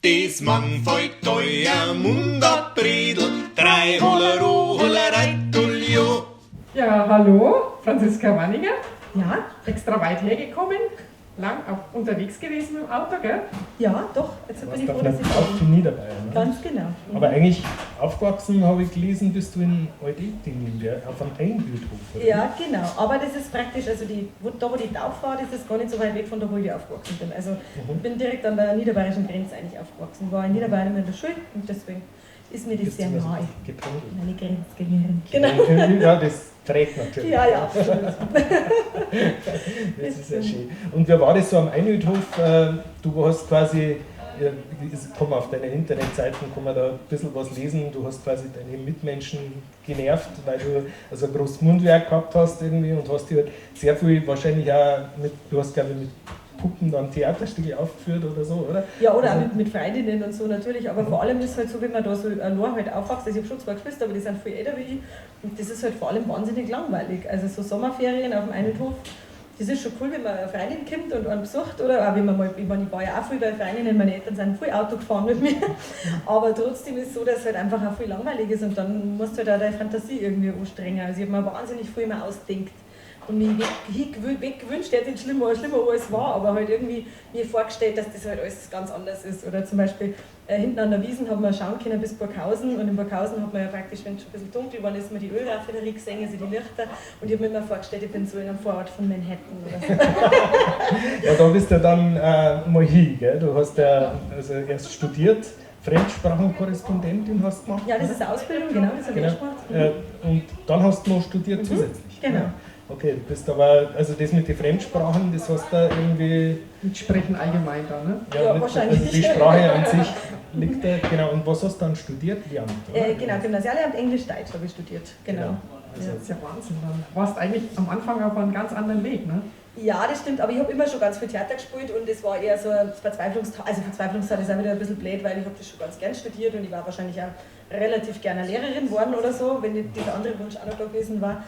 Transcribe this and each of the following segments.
das Mann folgt euer Mund abredel, 3 Hollero, Hollerei, Tullio. Ja, hallo, Franziska Wanninger. Ja? Extra weit hergekommen, lang auch unterwegs gewesen mit dem Auto, gell? Ja, doch. Jetzt bin ich froh, dass ich auf in Niederbayern. Ne? Ganz genau. Aber eigentlich aufgewachsen, habe ich gelesen, bist du in Alt-Etting, auf einem Einbildhof, oder? Ja, genau. Aber das ist praktisch, also da wo die Tauffahrt ist, ist gar nicht so weit weg von da, wo ich aufgewachsen bin. Also ich bin direkt an der niederbayerischen Grenze eigentlich aufgewachsen. War in Niederbayern immer in der Schule und deswegen ist mir das sehr nahe. Meine Grenzgängerin. Genau. Ja, das trägt natürlich. Ja, ja, absolut. Das ist ja schön. Und wie war das so am Einödhof? Du hast quasi, kann man auf deiner Internetseiten kann man da ein bisschen was lesen, du hast quasi deine Mitmenschen genervt, weil du also ein großes Mundwerk gehabt hast irgendwie und hast dir sehr viel wahrscheinlich auch du hast glaube ich mit Puppen dann Theaterstücke aufgeführt oder so, oder? Ja, oder auch mit Freundinnen und so natürlich, aber vor allem ist es halt so, wenn man da so allein halt aufwächst, also ich habe schon 2 Geschwister, aber die sind viel älter wie ich und das ist halt vor allem wahnsinnig langweilig. Also so Sommerferien auf dem Einödhof, das ist schon cool, wenn man eine Freundin kommt und einen besucht, oder auch wenn man mal, ich war ja auch viel bei Freundinnen, meine Eltern sind viel Auto gefahren mit mir, aber trotzdem ist es so, dass es halt einfach auch viel langweilig ist und dann musst du halt auch deine Fantasie irgendwie anstrengen. Also ich habe mir wahnsinnig viel mehr ausgedacht und mich weggewünscht, hätte nicht schlimmer als war, aber halt irgendwie mir vorgestellt, dass das halt alles ganz anders ist. Oder zum Beispiel hinten an der Wiesn haben wir schauen können bis Burghausen und in Burghausen hat man ja praktisch, wenn es schon ein bisschen dunkel war, ist man die Ölraffinerie gesehen, also die Lichter und ich habe mir immer vorgestellt, ich bin so in einem Vorort von Manhattan oder so. Ja, da bist du dann mal hin, gell? Du hast ja also erst studiert, Fremdsprachenkorrespondentin hast du gemacht. Ja, das ist eine Ausbildung, genau, das habe ich gemacht. Und dann hast du noch studiert zusätzlich. Genau. Okay, du bist aber, also das mit den Fremdsprachen, das hast du irgendwie... Mit Sprechen allgemein da, ne? Ja, wahrscheinlich. Also die Sprache an sich liegt da, genau. Und was hast du dann studiert? Lehramt, oder? Genau, Gymnasiallehramt Englisch-Deutsch habe ich studiert, genau. Also das ist ja Wahnsinn. Du warst eigentlich am Anfang auf einem ganz anderen Weg, ne? Ja, das stimmt, aber ich habe immer schon ganz viel Theater gespielt und es war eher so ein Verzweiflungstat. Also Verzweifungstat ist auch wieder ein bisschen blöd, weil ich habe das schon ganz gern studiert und ich war wahrscheinlich auch relativ gerne Lehrerin geworden oder so, wenn nicht dieser andere Wunsch auch noch da gewesen war.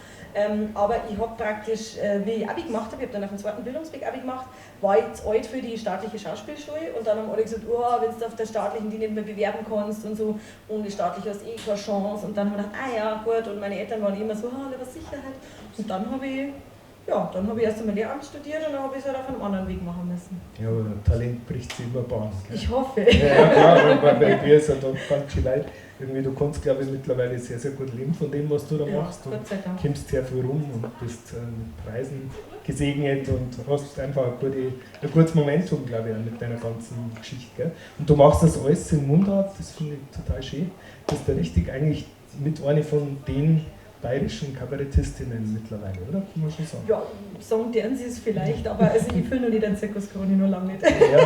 Aber ich habe praktisch, wie ich Abi gemacht habe, ich habe dann auf dem 2. Bildungsweg Abi gemacht, war ich zu alt für die staatliche Schauspielschule und dann haben alle gesagt, oh, wenn du auf der staatlichen die nicht mehr bewerben kannst und so, ohne staatlich hast du eh keine Chance. Und dann habe ich gedacht, ah ja, gut, und meine Eltern waren immer so, lieber Sicherheit. Und dann habe ich erst einmal Lehramt studiert und dann habe ich es halt auf einem anderen Weg machen müssen. Ja, aber Talent bricht sich über Bahn. Ich hoffe. Ja, klar, weil bei dir ist ja da ganz schön weit. Irgendwie, du kannst, glaube ich, mittlerweile sehr, sehr gut leben von dem, was du da machst. Und Gott sei Dank. kommst sehr viel rum und bist mit Preisen gesegnet und hast einfach ein gutes Momentum, glaube ich, auch mit deiner ganzen Geschichte. Gell? Und du machst das alles in Mundart, das finde ich total schön. Du bist ja richtig eigentlich mit einer von den bayerischen Kabarettistinnen mittlerweile, oder? Kann man schon sagen. Ja, sagen deren sie es vielleicht, aber also ich fühle noch nicht einen Zirkuskrone, noch lange nicht. Ja.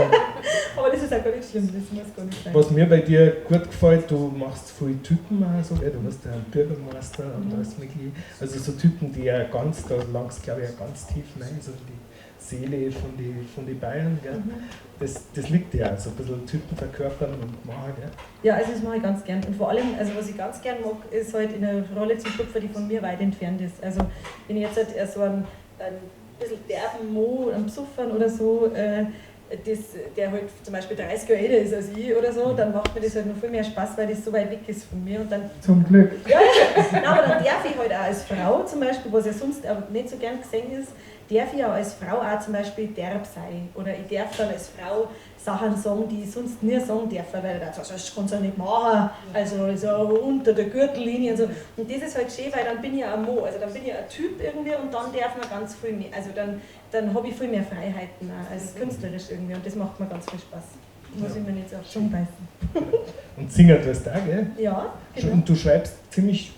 Aber das ist auch gar nicht schlimm, das muss gar nicht sein. Was mir bei dir gut gefällt, du machst viele Typen auch so, du hast ja einen Bürgermeister und alles mögliche. Also so Typen, die ja ganz, da langst glaube ich ja ganz tief rein, so die Seele von die Bayern, gell? Das liegt dir ja, so ein bisschen Typen verkörpern und machen, gell? Ja, also das mache ich ganz gern. Und vor allem, also was ich ganz gern mag, ist halt in eine Rolle zu schlüpfen, die von mir weit entfernt ist. Also wenn ich jetzt halt so ein bisschen derben Mo, einen Psuffern oder so, der halt zum Beispiel 30 Jahre älter ist als ich oder so, dann macht mir das halt noch viel mehr Spaß, weil das so weit weg ist von mir. Und dann, Zum Glück. ja, nein, aber dann darf ich halt auch als Frau zum Beispiel, was ja sonst nicht so gern gesehen ist, darf ich auch als Frau auch zum Beispiel derb sein. Oder ich darf dann als Frau Sachen sagen, die ich sonst nie sagen darf, weil das kannst du ja nicht machen, also so unter der Gürtellinie und so. Und das ist halt schön, weil dann bin ich ein Mo, also dann bin ich ein Typ irgendwie und dann darf man ganz viel mehr, also dann habe ich viel mehr Freiheiten auch, als künstlerisch irgendwie und das macht mir ganz viel Spaß. Muss ich mir nicht so auf den Schirm beißen. Und singen tust du auch, gell? Ja, genau. Und du schreibst ziemlich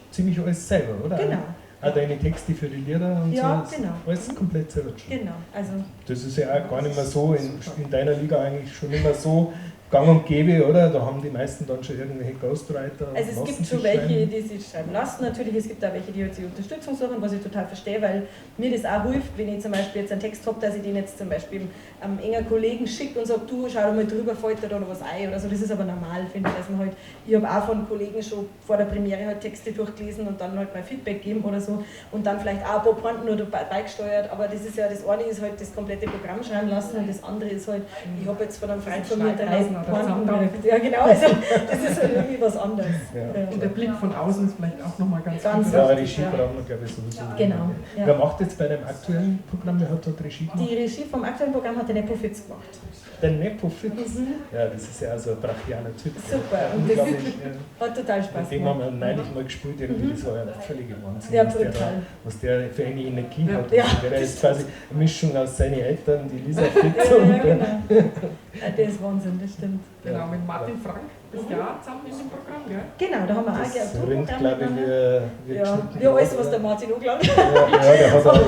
alles selber, oder? Genau. Auch deine Texte für die Lieder und ja, so. Genau. Alles komplett selber geschrieben. Genau, also. Das ist ja auch gar nicht mehr so, in deiner Liga eigentlich schon immer so gang und gäbe, oder? Da haben die meisten dann schon irgendwelche Ghostwriter. Also es gibt schon welche, die sich schreiben lassen, natürlich, es gibt auch welche, die halt sich Unterstützung suchen, was ich total verstehe, weil mir das auch hilft, wenn ich zum Beispiel jetzt einen Text habe, dass ich den jetzt zum Beispiel einem engen Kollegen schicke und sage, du schau mal drüber, fällt dir da noch was ein oder so, das ist aber normal, finde ich, dass man halt, ich habe auch von Kollegen schon vor der Premiere halt Texte durchgelesen und dann halt mal Feedback geben oder so und dann vielleicht auch ein paar Pointen oder beigesteuert, aber das ist ja, das eine ist halt das komplette Programm schreiben lassen und das andere ist halt, ich habe jetzt von einem Freund von mir 3 oder Porn zusammendampfen. wirkt. Ja, genau. Also, das ist halt irgendwie was anderes. Ja. Ja. Und der Blick von außen ist vielleicht auch nochmal ganz Ganz gut. Ja, wichtig, Regie ja. brauchen wir, glaube ich, sowieso. Genau, ja. Wer macht jetzt bei dem aktuellen Programm, wer hat dort Regie gemacht? Die Regie vom aktuellen Programm hat der Nepo Fitz gemacht. Der Nepo Fitz. Ja, das ist ja also ein brachialer Typ. Super. Ja, Und das unglaublich, hat total Spaß mit dem haben gemacht. wir neulich mal gespielt, irgendwie, das war ja der völlige Wahnsinn, Ja, was, der brutal. was der für eine Energie Ja. hat. Ja. Der ist quasi eine Mischung aus seinen Eltern, die Lisa Fitz Ja, und ja, genau. Ja, der ist Wahnsinn, das stimmt. Genau, mit Martin Frank bist du ja zusammen in dem Programm, gell? Genau, da haben wir auch das ein rinnt, Programm glaube ich, miteinander. wie Ja, geschnitten ja, alles, Brot, was oder? der Martin angelangt hat. Ja, der hat halt.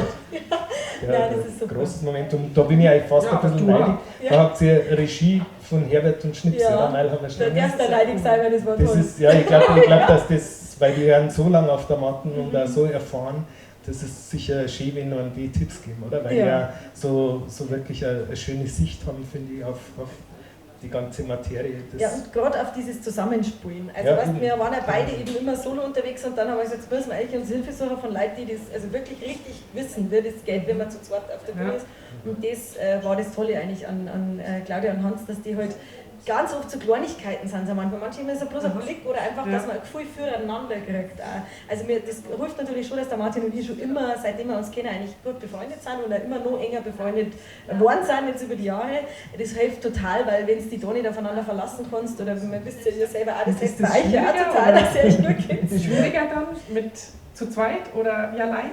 Ja, Nein, das ist super. großes Momentum. Da bin ich eigentlich fast Ja, ein bisschen du auch. neidig. Ja. Da habt ihr Regie von Herbert und Schnipse, Ja. oder? Weil haben wir Der schon. darfst da leidig sein, weil das war Das toll. ist, ja, ich glaube, dass das, weil die werden so lange auf der Matten und da so erfahren, das ist sicher schön, wenn noch die Tipps geben, oder? Weil Ja. die ja so wirklich eine schöne Sicht haben, finde ich, auf die ganze Materie. Das Ja, und gerade auf dieses Zusammenspielen. Also, Ja, weißt, eben. wir waren ja beide eben immer solo unterwegs und dann haben wir gesagt, jetzt müssen wir eigentlich uns Hilfe suchen von Leuten, die das also wirklich richtig wissen, wie das geht, wenn man zu zweit auf der Bühne Ja. ist. Und das war das Tolle eigentlich an Claudia und Hans, dass die halt ganz oft so Kleinigkeiten sind. Manchmal ist es bloß ein Blick oder einfach, Ja. dass man ein Gefühl füreinander kriegt. Also das hilft natürlich schon, dass der Martin und ich schon immer, seitdem wir uns kennen, eigentlich gut befreundet sind und auch immer noch enger befreundet worden sind jetzt über die Jahre. Das hilft total, weil wenn du dich da nicht aufeinander verlassen kannst oder man wisst ja ihr selber auch, das Ist hilft das bei euch ja auch schwieriger, total, oder? dass ihr euch gut kennt. Ist es schwieriger dann mit zu zweit oder wie allein?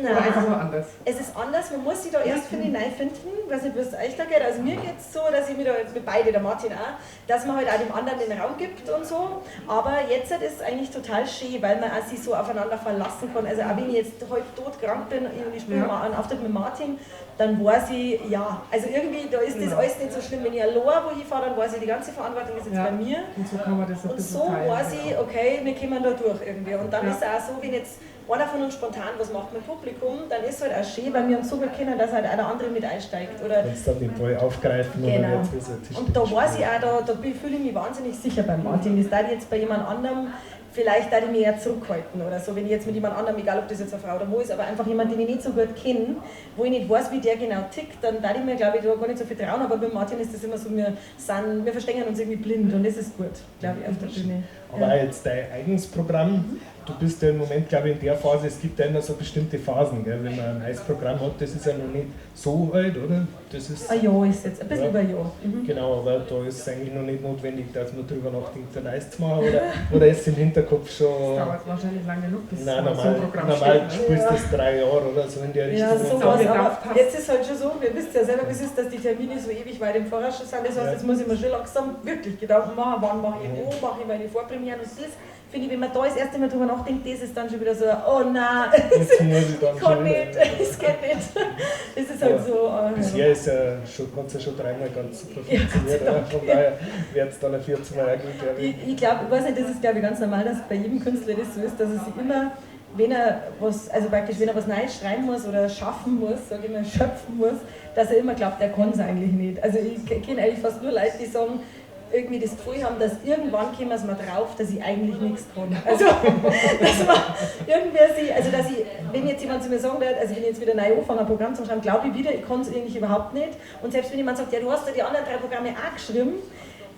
Oder einfach nur anders? Es ist anders, man muss sich da erst, finde ich, neu finden. Ich weiß nicht, wie es euch da geht. Also mir geht es so, dass ich mir da mit beide, der Martin auch, dass man halt auch dem anderen den Raum gibt und so. Aber jetzt ist es eigentlich total schön, weil man auch sich so aufeinander verlassen kann. Also auch wenn ich jetzt heute todkrank bin und ich spiele mal einen Auftritt mit Martin, dann weiß ich, ja, also irgendwie, da ist das alles nicht so schlimm. Wenn ich allein wo ich fahre, dann weiß ich, die ganze Verantwortung ist jetzt bei mir. Und so kann man das ein Und bisschen so teilen. weiß ich, okay, wir kommen da durch irgendwie. Und dann Ja. ist es auch so, wenn jetzt einer von uns spontan was macht mit dem Publikum, dann ist es halt auch schön, weil wir uns so gut kennen, dass halt auch der andere mit einsteigt. Oder kannst dann den Ball aufgreifen Genau. oder jetzt so ein Tisch. und da weiß ich auch, da fühle ich mich wahnsinnig sicher beim Martin. Das darf ich jetzt bei jemand anderem, vielleicht darf ich mich eher zurückhalten oder so, wenn ich jetzt mit jemand anderem, egal ob das jetzt eine Frau oder Mann ist, aber einfach jemand, den ich nicht so gut kenne, wo ich nicht weiß, wie der genau tickt, dann darf ich mir, glaube ich, da gar nicht so viel trauen, aber bei Martin ist das immer so, wir verstehen uns irgendwie blind und das ist gut, glaube ich, auf der Bühne. Aber auch jetzt dein eigenes Programm, du bist ja im Moment, glaube ich, in der Phase, es gibt ja immer so bestimmte Phasen, gell? Wenn man ein neues Programm hat, das ist ja noch nicht so alt, oder? Das ist, Ein Jahr ist jetzt, ein bisschen Ja. über ein Jahr. Mhm. genau, aber da ist es eigentlich noch nicht notwendig, dass man darüber nachdenkt, ein neues zu machen, oder ist im Hinterkopf Das schon... dauert wahrscheinlich lange genug, bis Nein, so ein Programm normal steht. Ne? spielst du Ja. das 3 Jahre oder so in der Richtung. Ja, so sowas, auch aber gedacht hast. jetzt ist halt schon so, wir wissen ja selber, wie es ist, dass die Termine so ewig weit im Voraus schon sind. Das heißt, Ja. jetzt muss ich mir schon langsam wirklich Gedanken machen, wann mache ich wo, mache ich meine Vorpremieren und das. Finde ich, wenn man da das erste Mal drüber nachdenkt, das ist dann schon wieder so, oh nein, Jetzt muss ich dann ich kann schon nicht, es geht nicht. Das ist halt Ja. so. Bisher ist ja schon, hat es ja schon 3 Mal ganz super Ja, funktioniert, oder? Von daher wird es dann ein 14 Mal eigentlich, glaube ich. Ich glaube, ich weiß nicht, das ist glaube ich ganz normal, dass bei jedem Künstler das so ist, dass er sich immer, wenn er was, also praktisch, wenn er was Neues schreiben muss oder schaffen muss, sage ich mal, schöpfen muss, dass er immer glaubt, er kann es eigentlich nicht. Also ich kenne eigentlich fast nur Leute, die sagen, irgendwie das Gefühl haben, dass irgendwann kommen sie mal drauf, dass ich eigentlich nichts kann. Also, dass man irgendwer sich, also dass ich, wenn jetzt jemand zu mir sagen wird, also wenn ich jetzt wieder neu anfange, ein Programm zu schreiben, glaube ich wieder, ich kann es eigentlich überhaupt nicht. Und selbst wenn jemand sagt, ja, du hast ja die anderen 3 Programme auch geschrieben,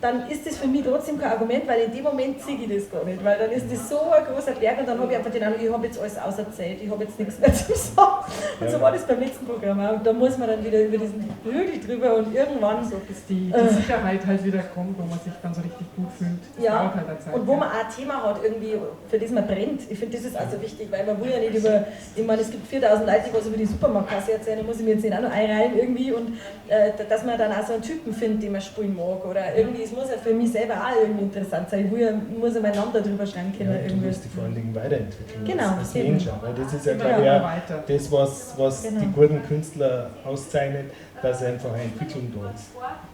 dann ist das für mich trotzdem kein Argument, weil in dem Moment sehe ich das gar nicht, weil dann ist das so ein großer Berg und dann habe ich einfach den Eindruck, ich habe jetzt alles auserzählt, ich habe jetzt nichts mehr zu sagen. Und so war das beim letzten Programm auch. Und da muss man dann wieder über diesen Hügel drüber und irgendwann So, bis die Sicherheit halt wieder kommt, wo man sich dann so richtig gut fühlt. Das ja, dauert halt eine Zeit. und wo ja. man auch ein Thema hat, irgendwie, für das man brennt. Ich finde, das ist also wichtig, weil man will ja nicht über, ich meine, es gibt 4000 Leute, die was über die Supermarktkasse erzählen, da muss ich mir jetzt nicht auch noch einreihen irgendwie und dass man dann auch so einen Typen findet, den man spielen mag oder irgendwie, es muss ja für mich selber auch irgendwie interessant sein. Ich muss ja meinen Namen darüber schreiben können. Ja, du irgendwie. musst dich vor allen Dingen weiterentwickeln Genau, als eben. Mensch. Weil das ist ja, Immer glaube ich, wieder auch weiter. das, was Genau. die guten Künstler auszeichnet, dass einfach eine Entwicklung da ist.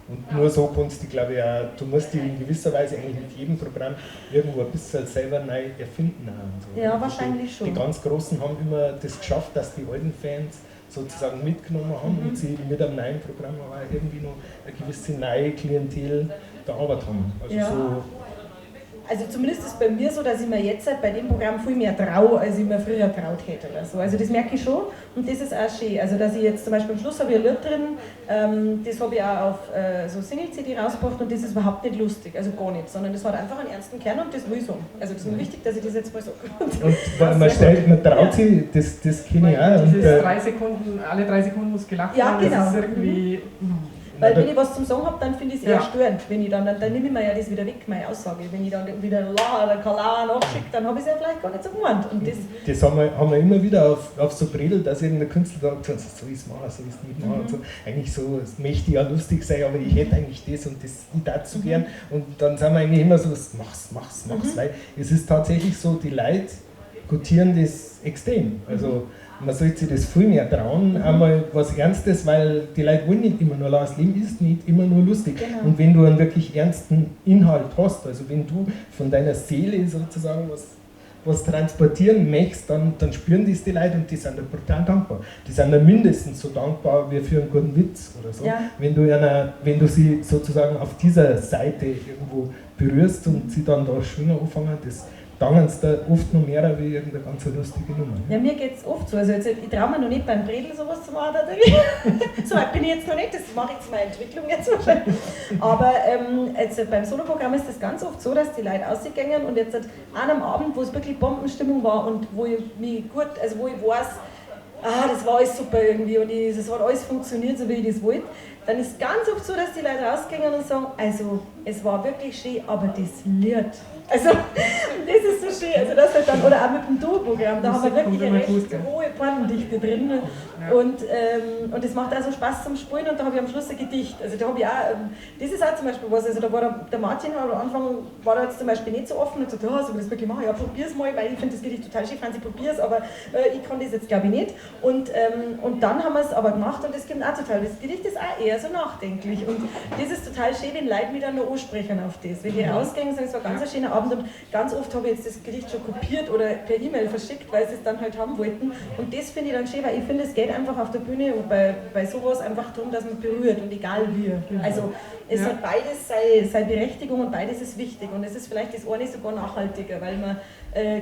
Und nur so kannst du, glaube ich, auch, du musst dich in gewisser Weise eigentlich mit jedem Programm irgendwo ein bisschen selber neu erfinden. Auch und so. Ja, Also wahrscheinlich schon. Die ganz Großen haben immer das geschafft, dass die alten Fans sozusagen mitgenommen haben und sie mit einem neuen Programm aber auch irgendwie noch eine gewisse neue Klientel bearbeitet haben. Also Ja. so Also zumindest ist es bei mir so, dass ich mir jetzt halt bei dem Programm viel mehr traue, als ich mir früher traut hätte oder so. Also das merke ich schon und das ist auch schön. Also dass ich jetzt zum Beispiel am Schluss habe ich ein Lied drin, das habe ich auch auf so Single-CD rausgebracht und das ist überhaupt nicht lustig, also gar nicht, sondern das hat einfach einen ernsten Kern und das will ich sagen. Also das ist mir wichtig, dass ich das jetzt mal sage. Und man traut sich, das kenne ich auch. Dieses 3 Sekunden, alle 3 Sekunden muss gelacht werden, genau. das ist irgendwie... Weil wenn ich was zum Sagen habe, dann finde ich es eher störend. Wenn ich dann nehme ich mir ja das wieder weg, meine Aussage. Wenn ich dann wieder La oder Kala nachschicke, dann habe ich es ja vielleicht gar nicht so gemeint. Und das haben wir immer wieder auf so Bredel, dass irgendein Künstler sagt, so ist es machen, so ist es nicht machen. Und so. Eigentlich so, es möchte ja lustig sein, aber ich hätte eigentlich das und das nicht dazu gern. Und dann sind wir eigentlich immer so, mach's. Weil es ist tatsächlich so, die Leute gutieren das extrem. Also man sollte sich das viel mehr trauen, einmal was Ernstes, weil die Leute wollen nicht immer nur lachen. Das Leben ist nicht immer nur lustig. Genau. Und wenn du einen wirklich ernsten Inhalt hast, also wenn du von deiner Seele sozusagen was transportieren möchtest, dann spüren das die Leute und die sind da brutal dankbar. Die sind da mindestens so dankbar wie für einen guten Witz oder so. Ja. Wenn du sie sozusagen auf dieser Seite irgendwo berührst und sie dann da schwingen anfangen, das danken sie da oft noch mehr wie irgendeine ganz lustige Nummer. Ja, mir geht es oft so. Also jetzt, ich traue mir noch nicht beim Bredel sowas zu machen. So weit bin ich jetzt noch nicht, das mache ich jetzt meine Entwicklung jetzt wahrscheinlich. Aber jetzt beim Soloprogramm ist das ganz oft so, dass die Leute ausgehen und jetzt an einem Abend, wo es wirklich Bombenstimmung war und wo ich mich gut, also wo ich weiß, das war alles super irgendwie und es hat alles funktioniert, so wie ich das wollte, dann ist es ganz oft so, dass die Leute rausgehen und sagen, also es war wirklich schön, aber das Lied. Also, das ist so schön. Also das halt dann, oder auch mit dem Duo-Programm, da haben wir wirklich eine recht hohe Porndichte drin. Ja. Und es macht auch so Spaß zum Spielen und da habe ich am Schluss ein Gedicht. Also da habe ich auch, das ist auch zum Beispiel was, also da war der Martin am Anfang, war da jetzt zum Beispiel nicht so offen und gesagt, ja, soll ich das wirklich machen? Ja, probier's mal, weil ich finde das Gedicht total schön, Franzi, probier's, aber ich kann das jetzt glaube ich nicht. Und dann haben wir es aber gemacht und das gibt auch total, das Gedicht ist auch eher so nachdenklich und das ist total schön, wenn Leute wieder noch ansprechen auf das. Wenn die rausgehen, sagen, es war ganz ein schöner Abend und ganz oft habe ich jetzt das Gedicht schon kopiert oder per E-Mail verschickt, weil sie es dann halt haben wollten und das finde ich dann schön, weil ich finde, es geht einfach auf der Bühne und bei sowas einfach darum, dass man berührt und egal wie. Also es hat beides seine Berechtigung und beides ist wichtig und es ist vielleicht das eine sogar nachhaltiger, weil man,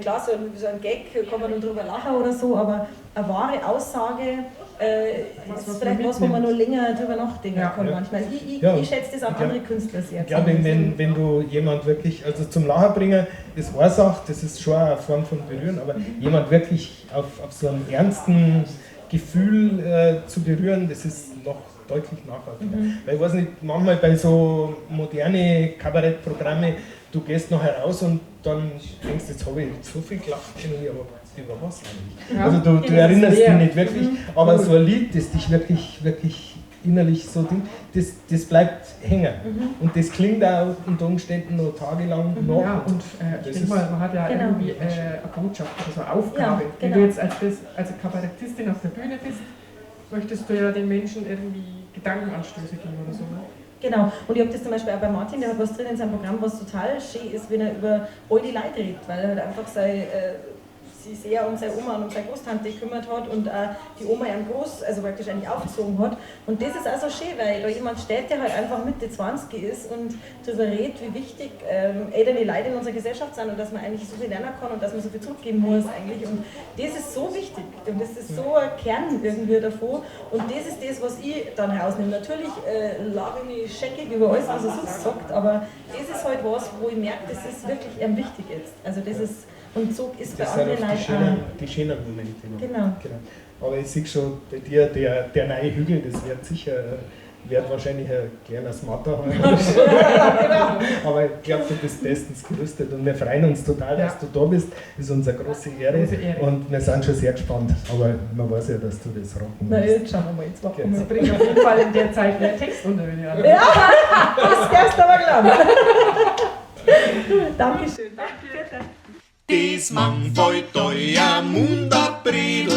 klar, so ein Gag kann man dann drüber lachen oder so, aber eine wahre Aussage ist vielleicht was, wo man noch länger drüber nachdenken kann manchmal. Ich schätze das an andere Künstler sehr. Ja, wenn du jemand wirklich, also zum Lachen bringen, ist eine Sache, das ist schon eine Form von Berühren, aber jemand wirklich auf so einem ernsten Gefühl zu berühren, das ist noch deutlich nachhaltiger. Weil ich weiß nicht, manchmal bei so moderne Kabarettprogramme, du gehst noch heraus und dann denkst, jetzt habe ich so viel gelacht, aber über was eigentlich? Also du erinnerst dich nicht wirklich, aber so ein Lied, das dich wirklich innerlich so, das bleibt hängen. Und das klingt auch unter Umständen noch tagelang nach. Ja, und ich denke mal, man hat ja irgendwie eine Botschaft, also eine Aufgabe. Ja, genau. Wenn du jetzt als Kabarettistin auf der Bühne bist, möchtest du ja den Menschen irgendwie Gedankenanstöße geben oder so. Ne? Genau, und ich habe das zum Beispiel auch bei Martin, der hat was drin in seinem Programm, was total schön ist, wenn er über all die Leute redet, weil er halt einfach sich sehr um seine Oma und um seine Großtante gekümmert hat und die Oma ihren also praktisch eigentlich aufgezogen hat. Und das ist auch so schön, weil da jemand steht, der halt einfach Mitte 20 ist und darüber redet, wie wichtig ältere Leute in unserer Gesellschaft sind und dass man eigentlich so viel lernen kann und dass man so viel zurückgeben muss eigentlich. Und das ist so wichtig und das ist so ein Kern irgendwie davon. Und das ist das, was ich dann rausnehme. Natürlich lage ich mich scheckig über alles, was er sonst sagt, aber das ist halt was, wo ich merke, das ist wirklich wichtig jetzt. Also das ist, und so ist das bei anderen Leuten die schönen Momente. Genau. Aber ich sehe schon bei dir, der neue Hügel, das wird wahrscheinlich ein kleiner Smatter haben. Aber ich glaube, du bist bestens gerüstet und wir freuen uns total, dass du da bist. Das ist unsere große Ehre und wir sind schon sehr gespannt. Aber man weiß ja, dass du das rocken musst. Na, jetzt schauen wir mal, jetzt machen wir. Sie bringen auf jeden Fall in der Zeit mehr Text unter. Ja, das darfst du aber glauben. Dankeschön. Dis man foi toia munda pridl,